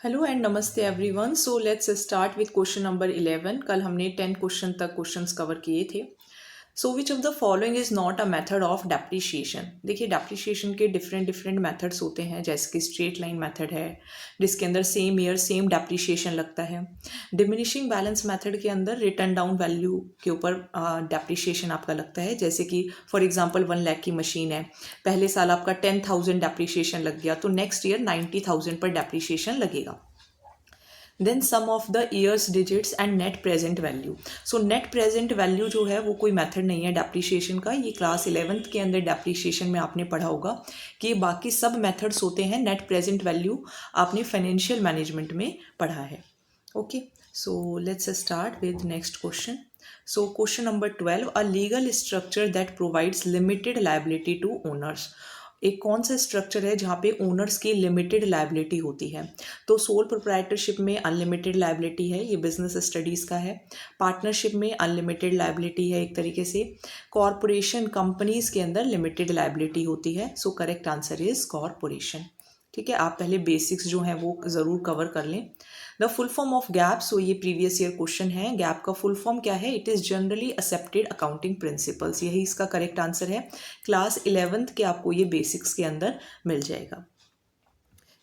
Hello and नमस्ते everyone. So let's start with question number 11। कल हमने 10 क्वेश्चन तक क्वेश्चंस कवर किए थे। So which of the following is not a method of depreciation. देखिए depreciation के डिफरेंट डिफरेंट मेथड्स होते हैं, जैसे कि स्ट्रेट लाइन मेथड है जिसके अंदर सेम ईयर सेम डेप्रिशिएशन लगता है। डिमिनिशिंग बैलेंस मेथड के अंदर रिटर्न डाउन वैल्यू के ऊपर डेप्रिशिएशन आपका लगता है। जैसे कि फॉर एग्जांपल 1 लाख की मशीन है, पहले साल आपका 10,000 डेप्रिशिएशन लग गया तो नेक्स्ट ईयर 90,000 पर डेप्रिशिएशन लगेगा। Then sum of the years digits and net present value. So net present value जो है वो कोई मेथड नहीं है डेप्रिशिएशन का। ये क्लास 11th के अंदर डेप्रिशिएशन में आपने पढ़ा होगा कि बाकी सब मेथड्स होते हैं, नेट प्रेजेंट वैल्यू आपने फाइनेंशियल मैनेजमेंट में पढ़ा है। Okay, so let's start with next question. So question number 12, a legal structure that provides limited liability to owners। एक कौन सा स्ट्रक्चर है जहाँ पे ओनर्स की लिमिटेड लाइबिलिटी होती है? तो सोल प्रोप्राइटरशिप में अनलिमिटेड लाइबिलिटी है, ये बिजनेस स्टडीज़ का है। पार्टनरशिप में अनलिमिटेड लाइबिलिटी है एक तरीके से। कॉरपोरेशन कंपनीज के अंदर लिमिटेड लाइबिलिटी होती है। So correct answer is corporation. ठीक है, आप पहले बेसिक्स जो हैं वो ज़रूर कवर कर लें। The full form of GAAP, so ये प्रीवियस ईयर क्वेश्चन है। गैप का फुल फॉर्म क्या है? It is generally accepted accounting principles, यही इसका करेक्ट आंसर है। क्लास 11th के आपको ये बेसिक्स के अंदर मिल जाएगा।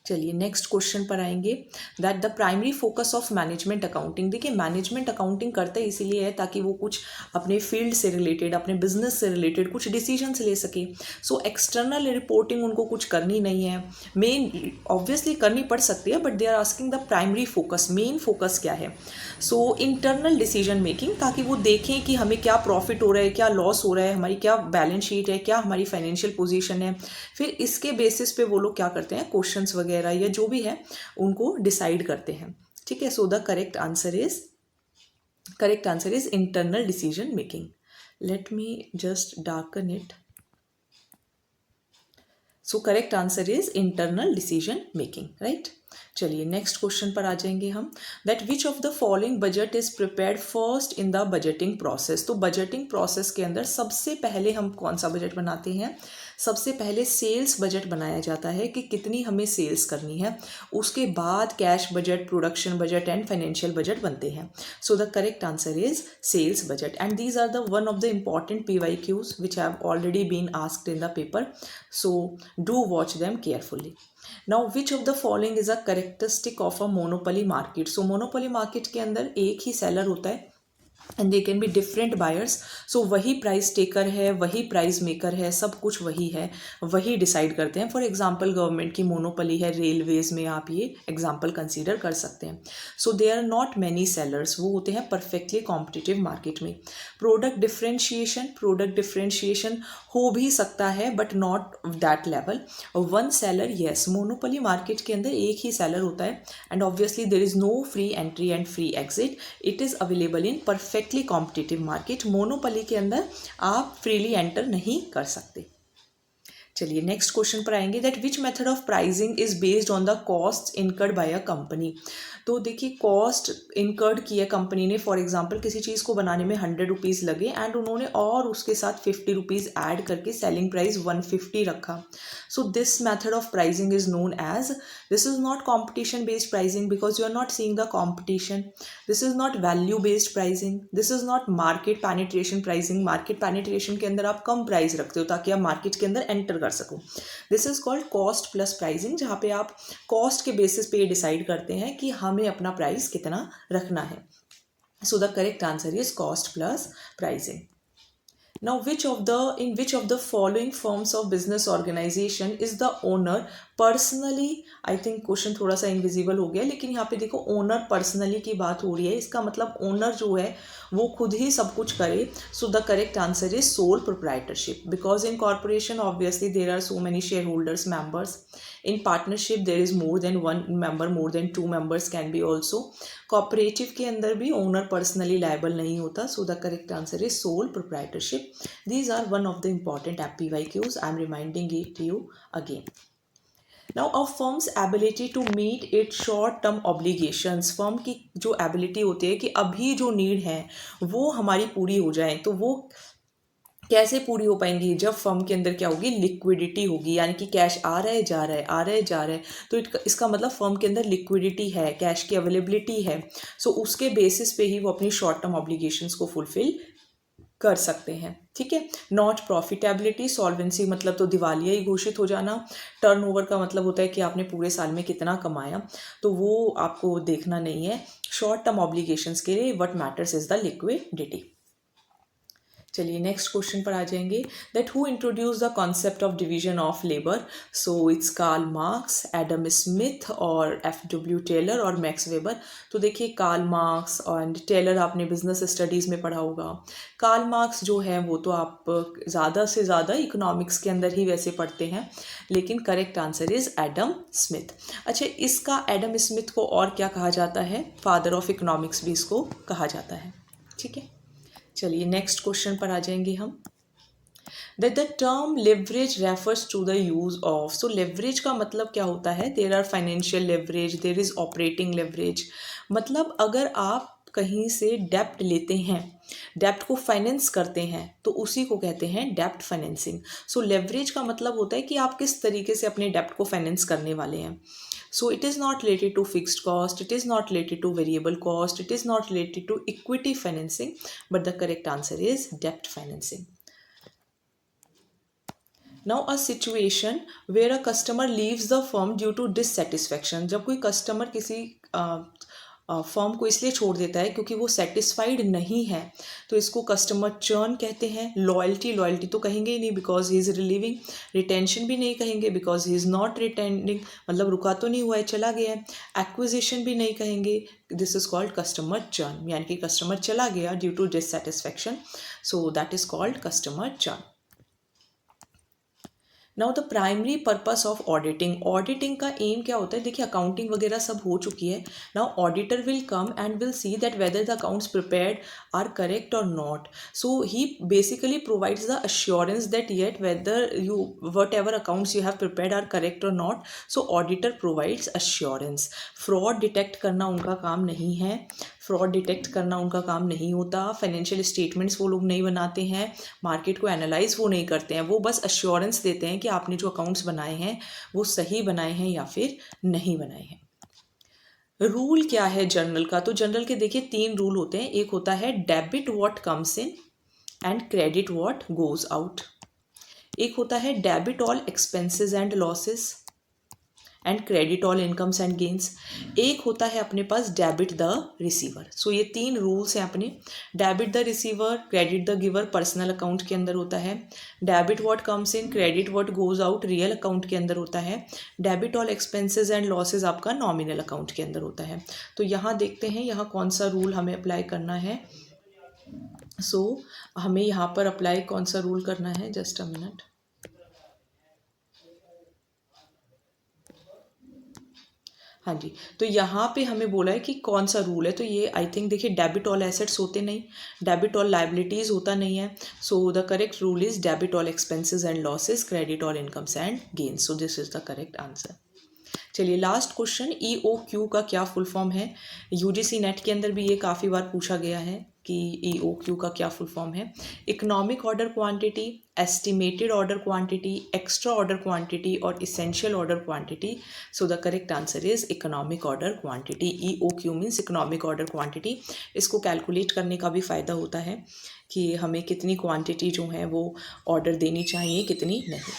चलिए नेक्स्ट क्वेश्चन पर आएंगे। That the primary focus of management accounting. देखिए मैनेजमेंट अकाउंटिंग करते इसीलिए है ताकि वो कुछ अपने फील्ड से रिलेटेड, अपने बिजनेस से रिलेटेड कुछ डिसीजंस ले सके। सो एक्सटर्नल रिपोर्टिंग उनको कुछ करनी नहीं है। मेन ऑब्वियसली करनी पड़ सकती है, but they are asking the primary focus, main focus क्या है? सो इंटरनल डिसीजन मेकिंग, ताकि वो देखें कि हमें क्या प्रॉफिट हो रहा है, क्या लॉस हो रहा है, हमारी क्या बैलेंस शीट है, क्या हमारी फाइनेंशियल पोजीशन है। फिर इसके बेसिस पे वो लोग क्या करते हैं, क्वेश्चंस वगैरह या जो भी है उनको डिसाइड करते हैं। ठीक है, सो the correct answer is internal decision making. Let me just darken it. So correct answer is internal decision making, right. चलिए नेक्स्ट क्वेश्चन पर आ जाएंगे हम। That which of the following budget is prepared first in the budgeting process. तो budgeting process के अंदर सबसे पहले हम कौन सा बजट बनाते हैं? सबसे पहले सेल्स बजट बनाया जाता है कि कितनी हमें सेल्स करनी है। उसके बाद cash budget, production budget and financial budget बनते हैं। So the correct answer is sales budget, and these are the one of the important PYQs which have already been asked in the paper, so do watch them carefully. Now which of the following is a characteristic of a monopoly market? So monopoly market के अंदर एक ही seller होता है and they can be different buyers. So वही price taker है, वही price maker है, सब कुछ वही है, वही डिसाइड करते हैं। फॉर एग्जांपल गवर्नमेंट की मोनोपोली है रेलवेज में, आप ये एग्जांपल कंसीडर कर सकते हैं। So they are not many sellers, वो होते हैं परफेक्टली कॉम्पिटिटिव मार्केट में। प्रोडक्ट डिफरेंशिएशन हो भी सकता है but not that level. One seller, yes, monopoly market के अंदर एक ही सेलर होता है and obviously there is no free entry and free exit. It is available in perfectly competitive market. Monopoly के अंदर आप फ्रीली एंटर नहीं कर सकते। चलिए नेक्स्ट क्वेश्चन पर आएंगे। That which method of pricing is based on the cost incurred by a company. तो देखिए कॉस्ट इनकर्ड की है कंपनी ने, फॉर एग्जांपल किसी चीज़ को बनाने में 100 रुपीज़ लगे एंड उन्होंने और उसके साथ 50 रुपीज़ ऐड करके सेलिंग प्राइस 150 रखा। So this method of pricing is known as, this is not competition based pricing because you are not seeing the competition. This is not value based pricing, this is not market penetration pricing. Market penetration के अंदर आप कम price रखते हो ताकि आप market के अंदर enter कर सको। This is called cost plus pricing, जहाँ पे आप कॉस्ट के बेसिस पे ये डिसाइड करते हैं कि हमें अपना प्राइस कितना रखना है। सो the correct answer is cost plus pricing. Now in which of the following forms of business organization is the owner personally, I think question थोड़ा सा इनविजिबल हो गया, लेकिन यहाँ पे देखो ओनर पर्सनली की बात हो रही है, इसका मतलब ओनर जो है वो खुद ही सब कुछ करे। So the correct answer is sole proprietorship, because in corporation obviously there are so many share holders members. In partnership there is more than one member, more than 2 members can be also. Cooperative के अंदर भी owner personally liable नहीं होता। So the correct answer is sole proprietorship. These are one of the important PYQs. I am reminding it you again. Now a firm's ability to meet its short term obligations, firm की जो ability होती है कि अभी जो need है वो हमारी पूरी हो जाए, तो वो कैसे पूरी हो पाएंगी? जब फर्म के अंदर क्या होगी, लिक्विडिटी होगी, यानी कि कैश आ रहा है जा रहा है, आ रहा है जा रहा है, तो इसका मतलब फर्म के अंदर लिक्विडिटी है, कैश की अवेलेबिलिटी है। सो उसके बेसिस पे ही वो अपनी शॉर्ट टर्म ऑब्लिगेशंस को फुलफिल कर सकते हैं। ठीक है। नॉट प्रॉफिटेबिलिटी, सॉल्वेंसी मतलब तो दिवालिया ही घोषित हो जाना। टर्नओवर का मतलब होता है कि आपने पूरे साल में कितना कमाया, तो वो आपको देखना नहीं है। शॉर्ट टर्म ऑब्लिगेशंस के लिए what matters is the liquidity. चलिए नेक्स्ट क्वेश्चन पर आ जाएंगे। That who introduce the concept of division of labour? So it's Karl Marx, Adam Smith और एफ.डब्ल्यू. टेलर और मैक्स वेबर। तो देखिए कार्ल मार्क्स एंड टेलर आपने बिजनेस स्टडीज़ में पढ़ा होगा। कार्ल मार्क्स जो है वो तो आप ज़्यादा से ज़्यादा इकोनॉमिक्स के अंदर ही वैसे पढ़ते हैं, लेकिन correct answer is Adam Smith. अच्छा, इसका एडम स्मिथ को और क्या कहा जाता है? फादर ऑफ इकोनॉमिक्स भी इसको कहा जाता है। ठीक है। चलिए नेक्स्ट क्वेश्चन पर आ जाएंगे हम। That the term leverage refers to the use of. So leverage का मतलब क्या होता है? There are financial leverage, there is operating leverage. मतलब अगर आप कहीं से डेप्ट लेते हैं, डेप्ट को फाइनेंस करते हैं, तो उसी को कहते हैं डेप्ट फाइनेंसिंग। सो लेवरेज का मतलब होता है कि आप किस तरीके से अपने डेप्ट को फाइनेंस करने वाले हैं। So it is not related to fixed cost, it is not related to variable cost, it is not related to equity financing, but the correct answer is debt financing. Now a situation where a customer leaves the firm due to dissatisfaction. जब कोई customer किसी firm को इसलिए छोड़ देता है क्योंकि वो सेटिस्फाइड नहीं है, तो इसको कस्टमर चर्न कहते हैं। लॉयल्टी तो कहेंगे ही नहीं because he is relieving. Retention भी नहीं कहेंगे बिकॉज ही इज़ नॉट रिटेंडिंग, मतलब रुका तो नहीं हुआ है, चला गया है। एक्विजिशन भी नहीं कहेंगे, this is called customer churn, यानी कि कस्टमर चला गया due to dissatisfaction, so that is called customer churn. Now the primary purpose of auditing. Auditing का एम क्या होता है? देखिए अकाउंटिंग वगैरह सब हो चुकी है। Now auditor will come and will see that whether the accounts prepared are correct और not. So he basically provides the assurance that yet whether you whatever accounts you have prepared are correct or not. So auditor provides assurance. Fraud detect करना उनका काम नहीं है, fraud detect करना उनका काम नहीं होता। फाइनेंशियल स्टेटमेंट्स वो लोग नहीं बनाते हैं, मार्केट को एनालाइज वो नहीं करते हैं, वो बस अश्योरेंस देते हैं कि आपने जो अकाउंट्स बनाए हैं वो सही बनाए हैं या फिर नहीं बनाए हैं। रूल क्या है जर्नल का? तो जर्नल के देखिए 3 रूल होते हैं। एक होता है debit what comes in and credit what goes out. एक होता है debit all expenses and losses and credit all incomes and gains. एक होता है अपने पास डेबिट द रिसीवर। सो ये 3 रूल्स हैं अपने। Debit the receiver, credit the giver personal account के अंदर होता है। Debit what comes in, credit what goes out real account के अंदर होता है। Debit all expenses and losses आपका नॉमिनल अकाउंट के अंदर होता है। तो यहाँ देखते हैं यहाँ कौन सा रूल हमें अप्लाई करना है। सो हमें यहाँ पर अप्लाई कौन सा रूल करना है, जस्ट अ मिनट। हाँ जी, तो यहाँ पे हमें बोला है कि कौन सा रूल है। तो ये आई थिंक देखिए डेबिट ऑल एसेट्स होते नहीं, डेबिट ऑल लाइबिलिटीज़ होता नहीं है। सो the correct rule is debit all expenses and losses, credit all incomes and gains. So this is the correct answer. चलिए लास्ट क्वेश्चन, EOQ का क्या full form है? UGC net के अंदर भी ये काफ़ी बार पूछा गया है कि EOQ का क्या फुल फॉर्म है। Economic order quantity, estimated order quantity, extra order quantity और essential order quantity. So the correct answer is economic order quantity. EOQ means economic order quantity. इसको कैलकुलेट करने का भी फ़ायदा होता है कि हमें कितनी क्वांटिटी जो है वो ऑर्डर देनी चाहिए, कितनी नहीं।